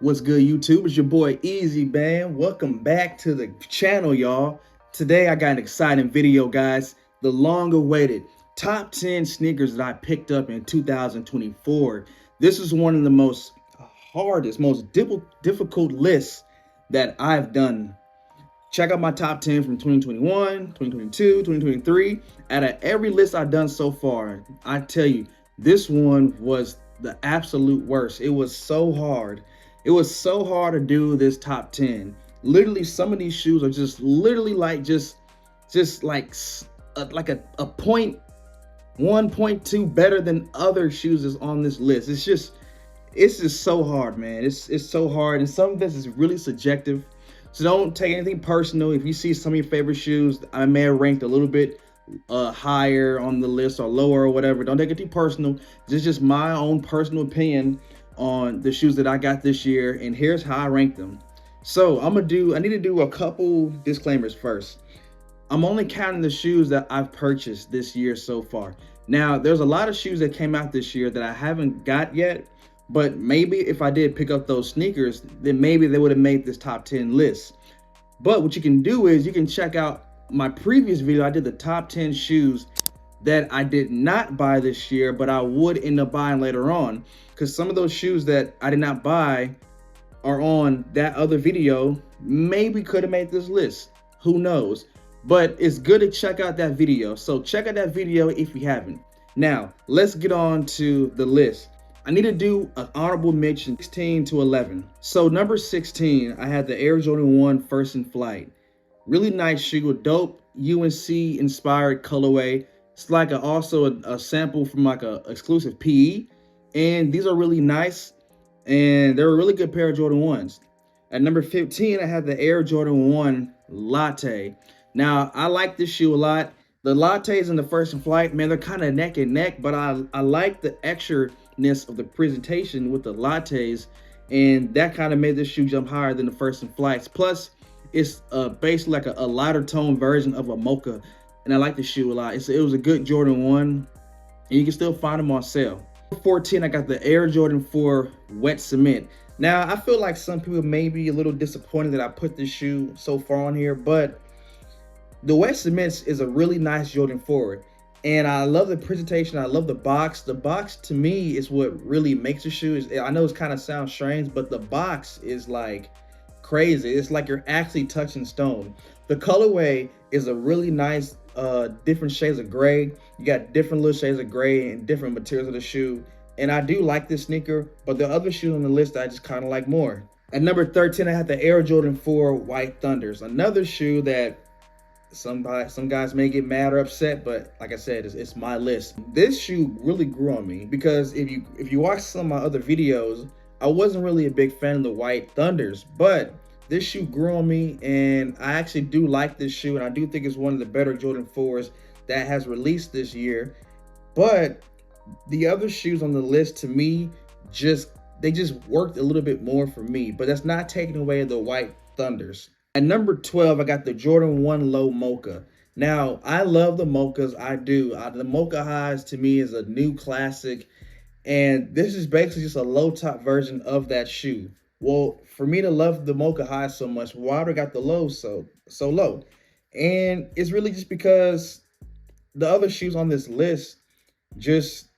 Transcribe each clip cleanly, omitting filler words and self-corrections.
What's good, YouTube? It's your boy Easy, man. Welcome back to the channel, y'all. Today I got an exciting video, guys. The long-awaited top 10 sneakers that I picked up in 2024. This is one of the most difficult lists that I've done. Check out my top 10 from 2021, 2022, 2023. Out of every list I've done so far, I tell you, this one was the absolute worst. It was so hard. It was so hard to do this top 10. Literally, some of these shoes are just literally like like a point 1.2 better than other shoes that's on this list. It's just so hard, man. It's so hard, and some of this is really subjective. So don't take anything personal. If you see some of your favorite shoes, I may have ranked a little bit higher on the list or lower or whatever. Don't take it too personal. This is just my own personal opinion on the shoes that I got this year, and here's how I rank them. So I need to do a couple disclaimers first. I'm only counting the shoes that I've purchased this year so far. Now, there's a lot of shoes that came out this year that I haven't got yet, but maybe if I did pick up those sneakers, then maybe they would have made this top 10 list. But what you can do is you can check out my previous video. I did the top 10 shoes that I did not buy this year, but I would end up buying later on, because some of those shoes that I did not buy are on that other video. Maybe could have made this list, who knows? But it's good to check out that video. So check out that video if you haven't. Now let's get on to the list. I need to do an honorable mention, 16 to 11. So number 16, I had the Air Jordan 1 First in Flight. Really nice shoe, a dope UNC inspired colorway. It's like also a sample from like a exclusive PE, and these are really nice, and they're a really good pair of Jordan 1s. At number 15, I had the Air Jordan 1 Latte. Now, I like this shoe a lot. The Lattes and the First in Flight, man, they're kind of neck and neck, but I like the extra-ness of the presentation with the Lattes, and that kind of made this shoe jump higher than the First in Flights. Plus, it's basically like a lighter tone version of a mocha, and I like the shoe a lot. It was a good Jordan 1, and you can still find them on sale. 14, I got the Air Jordan 4 Wet Cement. Now, I feel like some people may be a little disappointed that I put this shoe so far on here, but the Wet Cement is a really nice Jordan 4, and I love the presentation. I love the box. The box, to me, is what really makes the shoe. I know it kind of sounds strange, but the box is like crazy. It's like you're actually touching stone. The colorway is a really nice different shades of gray. You got different little shades of gray and different materials of the shoe, and I do like this sneaker, but the other shoes on the list I just kind of like more. At number 13, I had the Air Jordan 4 White Thunders, another shoe that some guys may get mad or upset, but like I said, it's my list. This shoe really grew on me, because if you watch some of my other videos, I wasn't really a big fan of the White Thunders, but this shoe grew on me, and I actually do like this shoe, and I do think it's one of the better Jordan 4s that has released this year. But the other shoes on the list, to me, they just worked a little bit more for me, but that's not taking away the White Thunders. At number 12, I got the Jordan 1 Low Mocha. Now, I love the Mochas, I do. The Mocha Highs, to me, is a new classic, and this is basically just a low top version of that shoe. Well, for me to love the Mocha High so much, why do I got the low so low? And it's really just because the other shoes on this list just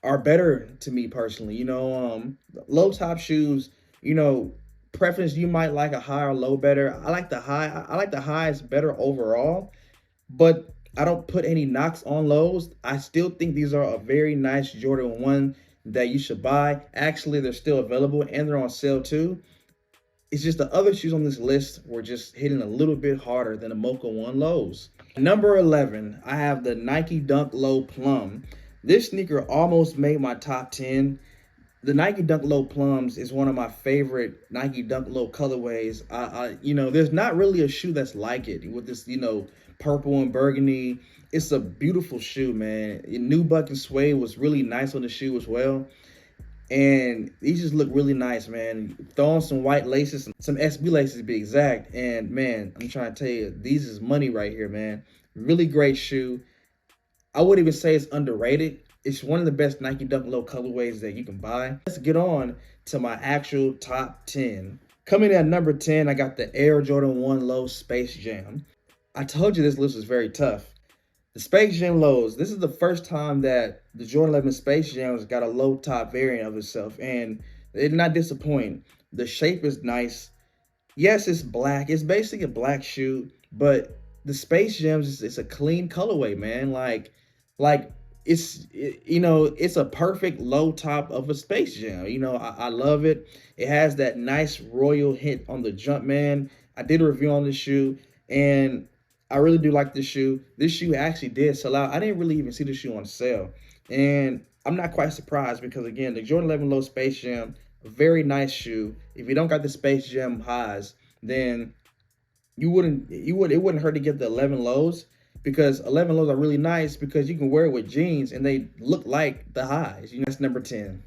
are better to me personally. You know, low top shoes, you know, preference, you might like a high or low better. I like the high. I like the highs better overall, but I don't put any knocks on lows. I still think these are a very nice Jordan 1 that you should buy. Actually, they're still available, and they're on sale too. It's just the other shoes on this list were just hitting a little bit harder than the Mocha 1 lows. Number 11, I have the Nike Dunk Low Plum. This sneaker almost made my top 10. The Nike Dunk Low Plums is one of my favorite Nike Dunk Low colorways. You know, there's not really a shoe that's like it with this, you know, purple and burgundy. It's a beautiful shoe, man. Nubuck and suede was really nice on the shoe as well. And these just look really nice, man. Throw on some white laces, some SB laces to be exact. And man, I'm trying to tell you, these is money right here, man. Really great shoe. I wouldn't even say it's underrated. It's one of the best Nike Dunk Low colorways that you can buy. Let's get on to my actual top 10. Coming at number 10, I got the Air Jordan 1 Low Space Jam. I told you this list was very tough. The Space Jam lows, this is the first time that the Jordan 11 Space Jams got a low top variant of itself, and it did not disappoint. The shape is nice. Yes, it's black. It's basically a black shoe, but the Space Jams it's a clean colorway, man. Like it's a perfect low top of a Space Jam. I love it. It has that nice royal hit on the jump, man. I did a review on this shoe, and I really do like this shoe. This shoe actually did sell out. I didn't really even see the shoe on sale, and I'm not quite surprised because again, the Jordan 11 Low Space Jam, a very nice shoe. If you don't got the Space Jam highs, then it wouldn't hurt to get the 11 lows, because 11 lows are really nice because you can wear it with jeans and they look like the highs. That's number 10.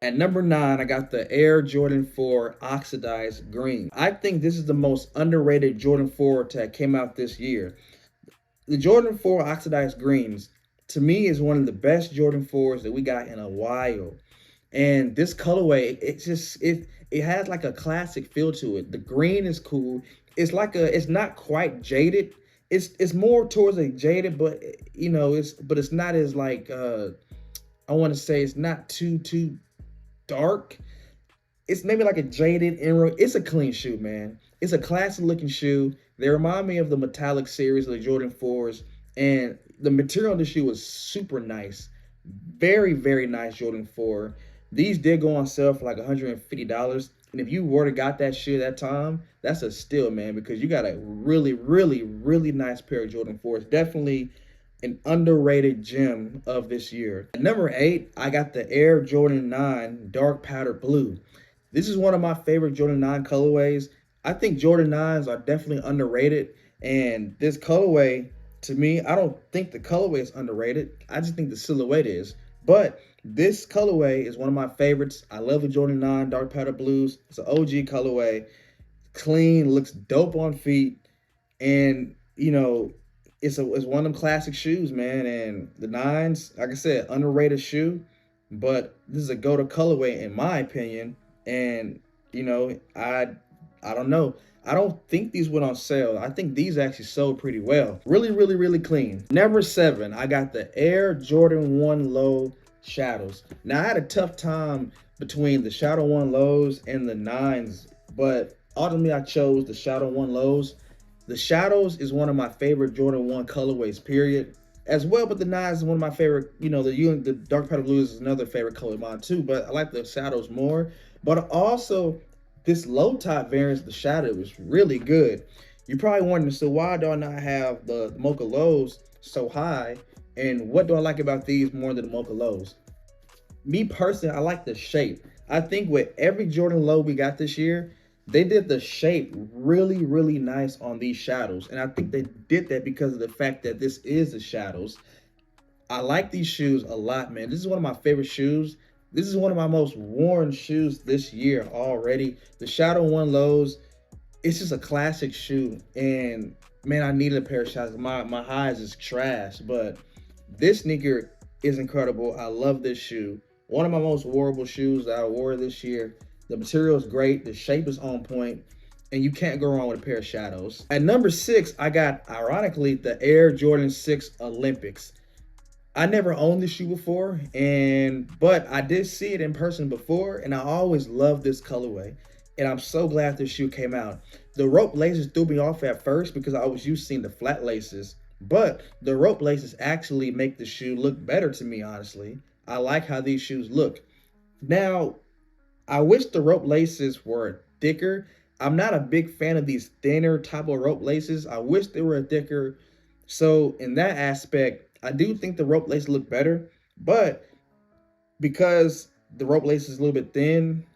At number 9, I got the Air Jordan 4 Oxidized Green. I think this is the most underrated Jordan 4 that came out this year. The Jordan 4 Oxidized Greens, to me, is one of the best Jordan 4s that we got in a while. And this colorway, it has like a classic feel to it. The green is cool. It's not quite jaded. It's more towards a jaded, but it's not as like I want to say it's not too dark. It's maybe like a jaded emerald. It's a clean shoe, man. It's a classic looking shoe. They remind me of the metallic series of the Jordan 4s, and the material of the shoe was super nice. Very, very nice Jordan 4. These did go on sale for like $150. And if you were to got that shoe at that time, that's a steal, man, because you got a really, really, really nice pair of Jordan 4s. Definitely an underrated gem of this year. At number 8, I got the Air Jordan 9 Dark Powder Blue. This is one of my favorite Jordan 9 colorways. I think Jordan 9s are definitely underrated. And this colorway, to me, I don't think the colorway is underrated. I just think the silhouette is. But this colorway is one of my favorites. I love the Jordan 9 Dark Powder Blues. It's an OG colorway. Clean, looks dope on feet. And, it's one of them classic shoes, man. And the 9s, like I said, underrated shoe. But this is a go-to colorway in my opinion. And, I don't know. I don't think these went on sale. I think these actually sold pretty well. Really, really, really clean. Number 7, I got the Air Jordan 1 Low Shadows. Now, I had a tough time between the Shadow 1 Lows and the 9s, but ultimately I chose the Shadow 1 Lows. The Shadows is one of my favorite Jordan 1 colorways, period. As well, but the 9s is one of my favorite, the Dark Powder Blue is another favorite color of mine too, but I like the Shadows more. But also, this low top variant of the Shadow was really good. You're probably wondering, so why do I not have the Mocha Lows so high? And what do I like about these more than the Mocha Lows? Me personally, I like the shape. I think with every Jordan Low we got this year, they did the shape really, really nice on these Shadows. And I think they did that because of the fact that this is the Shadows. I like these shoes a lot, man. This is one of my favorite shoes. This is one of my most worn shoes this year already. The Shadow 1 Lows, it's just a classic shoe. And man, I needed a pair of Shadows. My highs is trash, but this sneaker is incredible. I love this shoe. One of my most wearable shoes that I wore this year. The material is great. The shape is on point. And you can't go wrong with a pair of Shadows. At number 6, I got, ironically, the Air Jordan 6 Olympics. I never owned this shoe before, but I did see it in person before, and I always loved this colorway. And I'm so glad this shoe came out. The rope laces threw me off at first because I was used to seeing the flat laces, but the rope laces actually make the shoe look better to me, honestly. I like how these shoes look. Now, I wish the rope laces were thicker. I'm not a big fan of these thinner type of rope laces. I wish they were thicker. So in that aspect, I do think the rope laces look better, but because the rope lace is a little bit thin,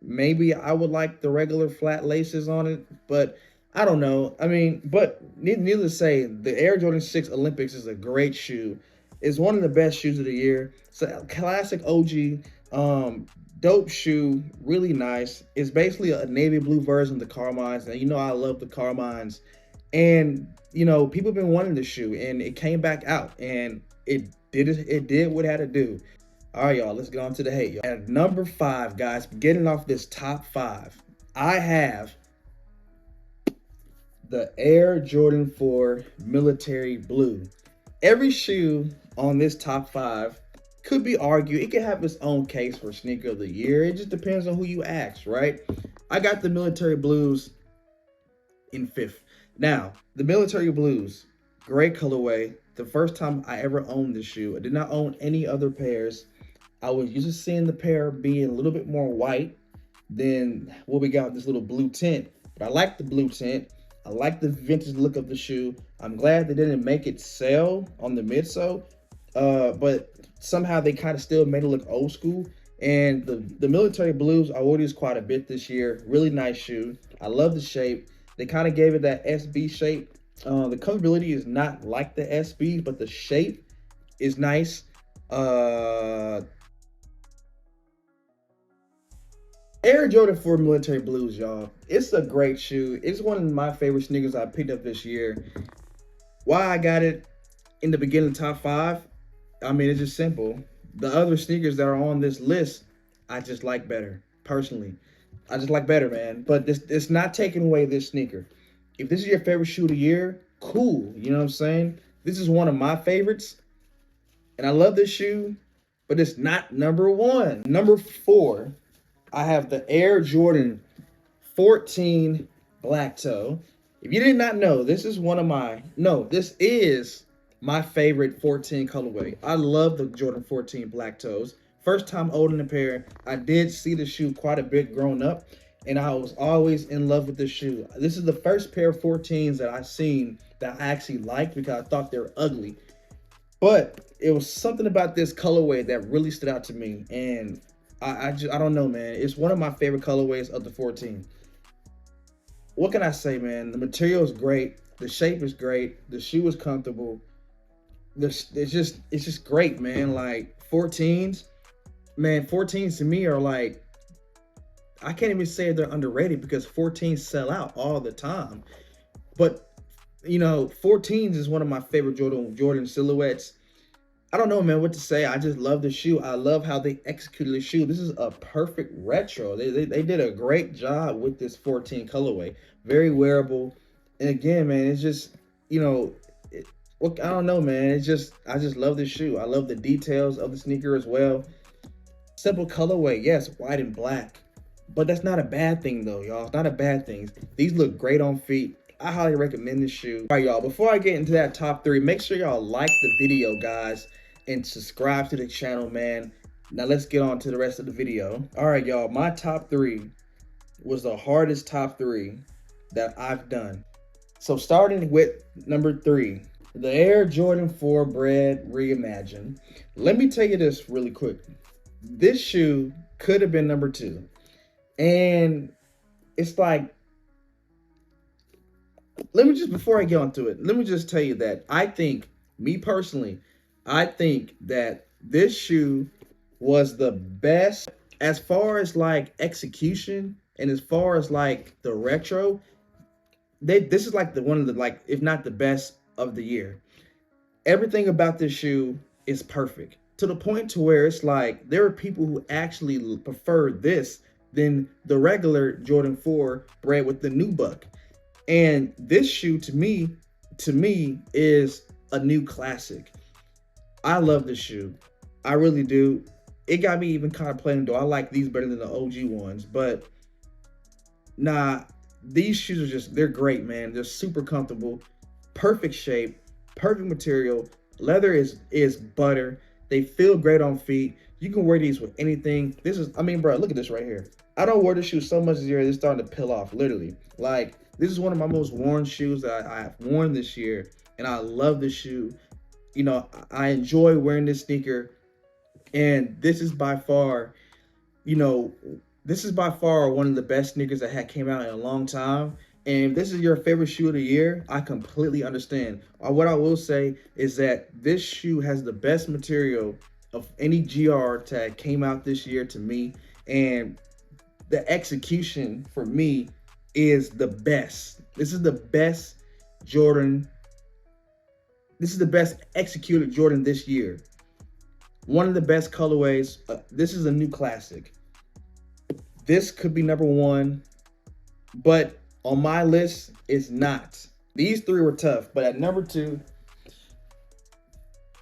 maybe I would like the regular flat laces on it, but I don't know. I mean, but needless to say, the Air Jordan 6 Olympics is a great shoe. It's one of the best shoes of the year. It's a classic OG, dope shoe, really nice. It's basically a navy blue version of the Carmines. Now, I love the Carmines. And, people have been wanting this shoe, and it came back out, and it did what it had to do. All right, y'all, let's get on to the hate, y'all. At number 5, guys, getting off this top 5, I have the Air Jordan 4 Military Blue. Every shoe on this top 5 could be argued. It could have its own case for sneaker of the year. It just depends on who you ask, right? I got the Military Blues in 5th. Now, the Military Blues, great colorway. The first time I ever owned this shoe, I did not own any other pairs. I was used to seeing the pair being a little bit more white than what we got with this little blue tint. But I like the blue tint. I like the vintage look of the shoe. I'm glad they didn't make it sell on the midsole, but somehow they kind of still made it look old school. And the Military Blues, I wore these quite a bit this year. Really nice shoe. I love the shape. They kind of gave it that SB shape. The comfortability is not like the SB, but the shape is nice. Air Jordan 4 Military Blues, y'all. It's a great shoe. It's one of my favorite sneakers I picked up this year. Why I got it in the beginning top 5? I mean, it's just simple. The other sneakers that are on this list, I just like better, personally. I just like better, man. But it's not taking away this sneaker. If this is your favorite shoe of the year, cool. You know what I'm saying? This is one of my favorites. And I love this shoe, but it's not number 1. Number 4. I have the Air Jordan 14 Black Toe. If you did not know, this is this is my favorite 14 colorway. I love the Jordan 14 Black Toes. First time owning a pair, I did see the shoe quite a bit growing up, and I was always in love with the shoe. This is the first pair of 14s that I've seen that I actually liked because I thought they were ugly. But it was something about this colorway that really stood out to me, and I don't know, man. It's one of my favorite colorways of the 14. What can I say, man? The material is great. The shape is great. The shoe is comfortable. It's just great, man. Like 14s, man. 14s to me are like, I can't even say they're underrated because 14s sell out all the time. But you know, 14s is one of my favorite Jordan silhouettes. I don't know, man, what to say. I just love the shoe. I love how they executed the shoe. This is a perfect retro. They did a great job with this 14 colorway. Very wearable. And again, man, it's just, you know, I don't know, man. I just love this shoe. I love the details of the sneaker as well. Simple colorway, yes, white and black. But that's not a bad thing, though, y'all. It's not a bad thing. These look great on feet. I highly recommend this shoe. All right, y'all, before I get into that top 3, make sure y'all like the video, guys, and subscribe to the channel, man. Now let's get on to the rest of the video. All right, y'all, my top 3 was the hardest top 3 that I've done. So starting with number 3, the Air Jordan 4 Bread Reimagined. Let me tell you this really quick. This shoe could have been number 2. And it's like, before I get onto it, let me just tell you that I think, me personally, I think that this shoe was the best as far as like execution and as far as like the retro. This is like one of the, like, if not the best of the year. Everything about this shoe is perfect to the point to where it's like there are people who actually prefer this than the regular Jordan 4 bred with the nubuck. And this shoe to me is a new classic. I love this shoe. I really do. It got me even contemplating, do I like these better than the OG ones? But nah, these shoes are they're great, man. They're super comfortable, perfect shape, perfect material. Leather is butter. They feel great on feet. You can wear these with anything. I mean, bro, look at this right here. I don't wear this shoe so much this year, it's starting to peel off, literally. Like, this is one of my most worn shoes that I've worn this year, and I love this shoe. You know, I enjoy wearing this sneaker, and this is by far, one of the best sneakers that came out in a long time. And if this is your favorite shoe of the year, I completely understand. What I will say is that this shoe has the best material of any GR tag came out this year to me, and the execution for me is the best. This is the best Jordan. This is the best executed Jordan this year. One of the best colorways. This is a new classic. This could be number one, but on my list, it's not. These three were tough, but at number two,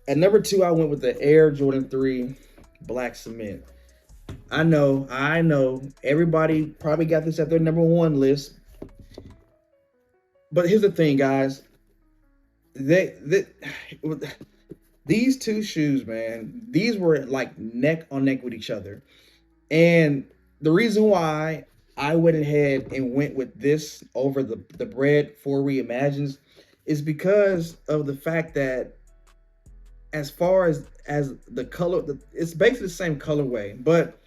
I went with the Air Jordan 3 Black Cement. I know, everybody probably got this at their number one list. But here's the thing, guys. These two shoes, man, these were like neck on neck with each other. And the reason why I went ahead and went with this over the Bread 4 Reimagined is because of the fact that as far as the color, it's basically the same colorway, but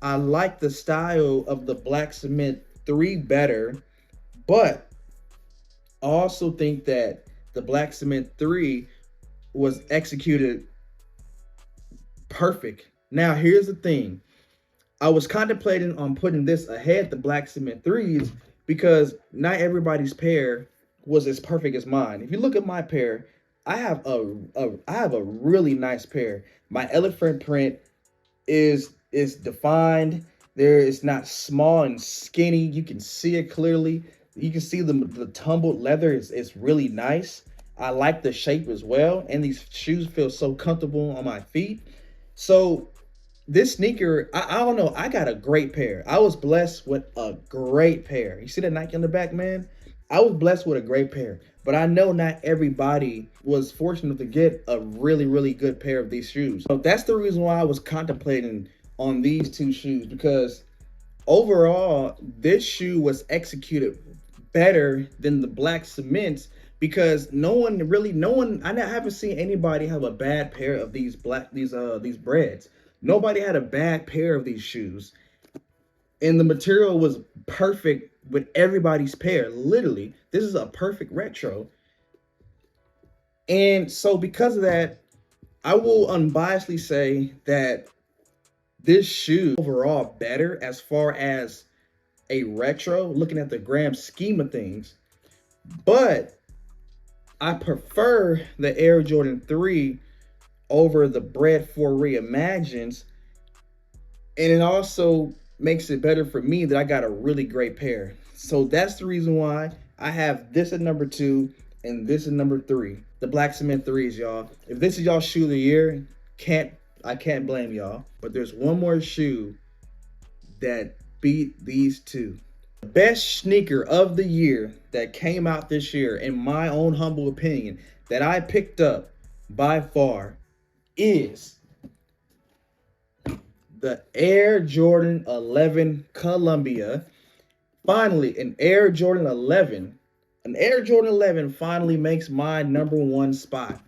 I like the style of the Black Cement 3 better, but I also think that the Black Cement 3 was executed perfect. Now, here's the thing. I was contemplating on putting this ahead the Black Cement 3s because not everybody's pair was as perfect as mine. If you look at my pair, I have a really nice pair. My elephant print is defined. It's not small and skinny. You can see it clearly. You can see the tumbled leather is really nice. I like the shape as well, and these shoes feel so comfortable on my feet. So this sneaker, I don't know, I got a great pair. I was blessed with a great pair. You see the Nike on the back, man? I was blessed with a great pair, but I know not everybody was fortunate to get a really, really good pair of these shoes. So that's the reason why I was contemplating on these two shoes, because overall, this shoe was executed better than the Black Cements, because I haven't seen anybody have a bad pair of these Breads. Nobody had a bad pair of these shoes. And the material was perfect with everybody's pair. Literally, this is a perfect retro. And so because of that, I will unbiasedly say that this shoe overall better as far as a retro, looking at the grand scheme of things. But I prefer the Air Jordan 3 over the Bread 4 Reimagined. And it also makes it better for me that I got a really great pair. So that's the reason why I have this at number 2 and this at number 3. The Black Cement 3s, y'all. If this is y'all shoe of the year, I can't blame y'all. But there's one more shoe that beat these two. The best sneaker of the year that came out this year, in my own humble opinion, that I picked up by far is the Air Jordan 11 Columbia. Finally, an Air Jordan 11. An Air Jordan 11 finally makes my number 1 spot.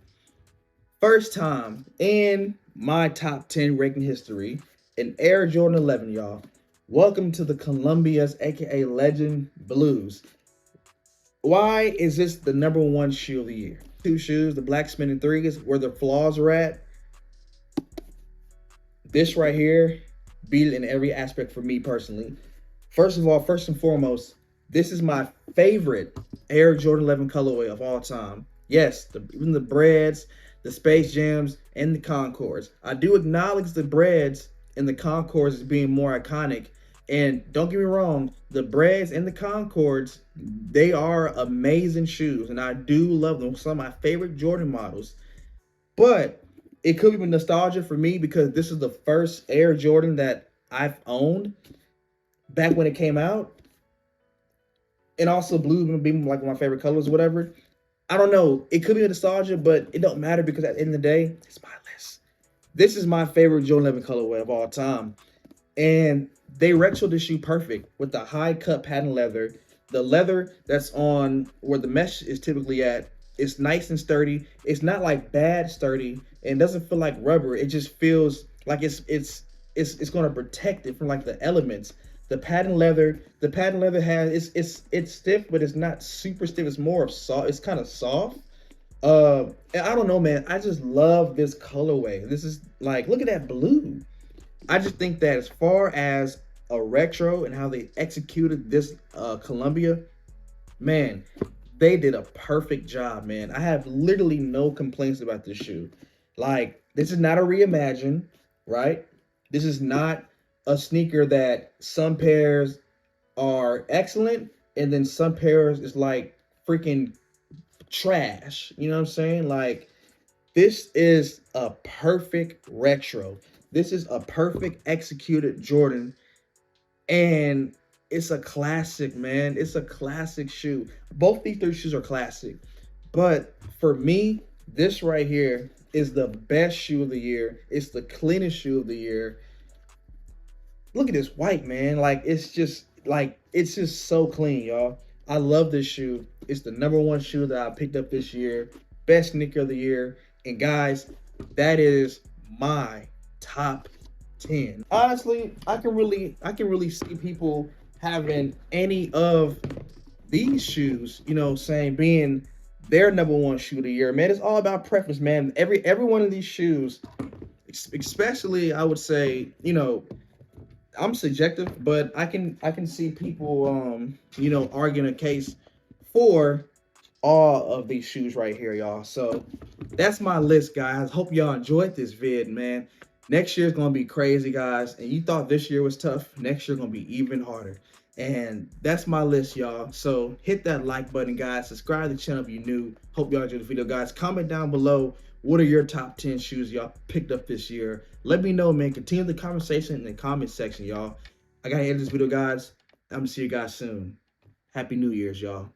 First time in my top 10 ranking history, an Air Jordan 11, y'all. Welcome to the Columbias, aka Legend Blues. Why is this the number 1 shoe of the year? Two shoes, the Black Cement 3s, where the flaws were at. This right here beat it in every aspect for me personally. First of all, first and foremost, this is my favorite Air Jordan 11 colorway of all time. Yes, even the Breads, the Space Jams, and the Concords. I do acknowledge the Breads and the Concords as being more iconic. And don't get me wrong, the Breads and the Concords, they are amazing shoes. And I do love them. Some of my favorite Jordan models. But it could be nostalgia for me because this is the first Air Jordan that I've owned back when it came out. And also blue being like one of my favorite colors or whatever. I don't know. It could be a nostalgia, but it don't matter because at the end of the day, it's my list. This is my favorite Jordan 11 colorway of all time. And they retroed the shoe perfect with the high cut patent leather. The leather that's on where the mesh is typically at, it's nice and sturdy. It's not like bad sturdy, and it doesn't feel like rubber. It just feels like it's going to protect it from like the elements. The patent leather has it's stiff, but it's not super stiff. It's more of soft. It's kind of soft. And I don't know, man. I just love this colorway. This is like, look at that blue. I just think that as far as a retro and how they executed this Columbia, man, they did a perfect job, man. I have literally no complaints about this shoe. Like, this is not a Reimagined, right? This is not a sneaker that some pairs are excellent and then some pairs is like freaking trash. You know what I'm saying? Like, this is a perfect retro. This is a perfect executed Jordan, and it's a classic, man. It's a classic shoe. Both these three shoes are classic, but for me, this right here is the best shoe of the year. It's the cleanest shoe of the year. Look at this white, man. It's just so clean, y'all. I love this shoe. It's the number one shoe that I picked up this year. Best sneaker of the year. And guys, that is my top 10. Honestly, I can really see people having any of these shoes, saying being their number one shoe of the year. Man, it's all about preference, man. Every one of these shoes, especially I would say, I'm subjective, but I can see people arguing a case for all of these shoes right here, y'all. So that's my list, guys. Hope y'all enjoyed this vid, man. Next year's gonna be crazy, guys. And you thought this year was tough, next year gonna be even harder. And that's my list, y'all. So hit that like button, guys. Subscribe to the channel if you're new. Hope y'all enjoyed the video, guys. Comment down below, what are your top 10 shoes y'all picked up this year? Let me know, man. Continue the conversation in the comment section, y'all. I gotta end this video, guys. I'm gonna see you guys soon. Happy New Year's, y'all.